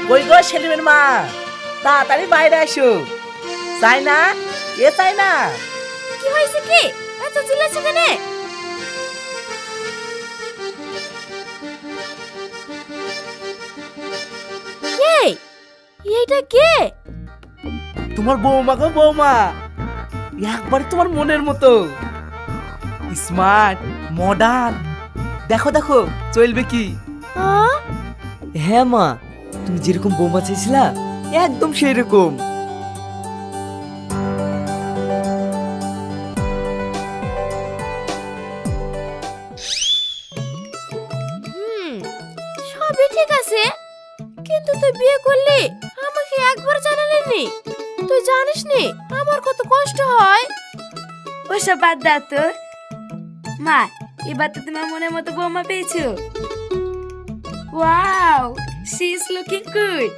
কই গো সেলিমের মা, তাড়াতাড়ি বাইরে আসো। চাই না, চাই না। কি হয়েছে কি এত চিল্লাছো কেন? এই এইটা কে? তোমার বৌমা গো বৌমা, একবারে তোমার মনের মতো স্মার্ট মডার্ন। দেখো দেখো চলবে কি। হ্যাঁ মা, তুমি যেরকম বৌমা চাইছিলা একদম সেই রকম। সবই ঠিক আছে, কিন্তু তুই বিয়ে করলি আমাকে একবার জানালি নি। তুই জানিস নি আমার কত কষ্ট হয়। ওসব বাদ দাও তো মা, এবার তো তোমার মনের মতো বৌমা পেয়েছো। Wow, she is looking good.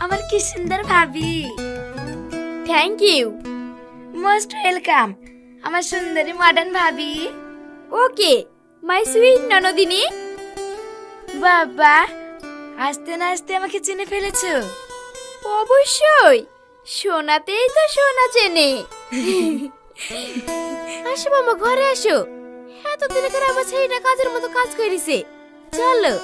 আমার কি সুন্দর ভাবি। Thank you. মোস্ট ওয়েলকাম আমার সুন্দরী মডার্ন ভাবি। ওকে মাই সুইট ননদিনী। বাবা, আস্তে না আস্তে আমাকে চিনে ফেলেছো। অবশ্যই, শোনাতেই তো শোনা চেনে। আসো মামা, ঘরে আসো। এতদিন করে আমার ছেলেটা কাজের মতো কাজ করেছে। চলো।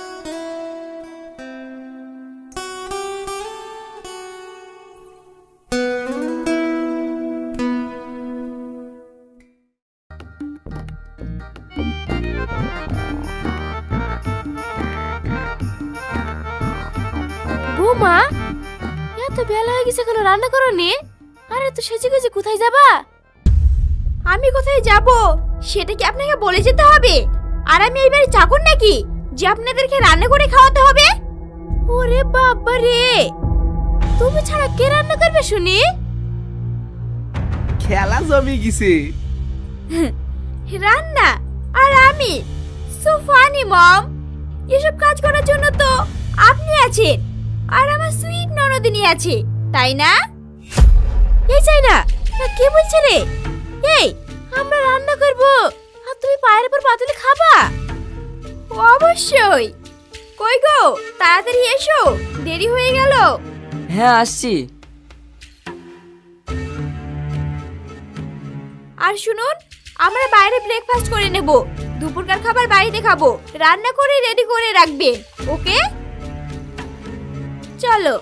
বৌমা, এত বেলা হয়ে গেছে, কেন রান্না করোনি? আরে তো সেজে গুজে কোথায় যাবা? আমি কোথায় যাব সেটা কি আপনাকে বলে যেতে হবে? আর আমি এই বাড়ির চাকর নাকি যে আপনাদেরকে রান্না করে খাওয়াতে হবে? ওরে বাবা রে, তুমি ছাড়া কে রান্না করবে শুনি? খেলা জমি গেছে। রান্না আর আমি? সো ফানি মম। এসব কাজ করার জন্য তো আপনি আছেন আর আমার সুইট ননদিনী আছে, তাই না? এই চাই না, কে বলছে রে? এই আমরা রান্না করব আর তুমি পায়ের উপর পাতলে খাবা? অবশ্যই। কই গো, তাড়াতাড়ি এসো, দেরি হয়ে গেল। হ্যাঁ আসছি। আর শুনুন, আমরা বাইরে ব্রেকফাস্ট করে নেব। দুপুরকার খাবার বাড়িতে খাবো। রান্না করে রেডি করে রাখবেন, ওকে? চলো।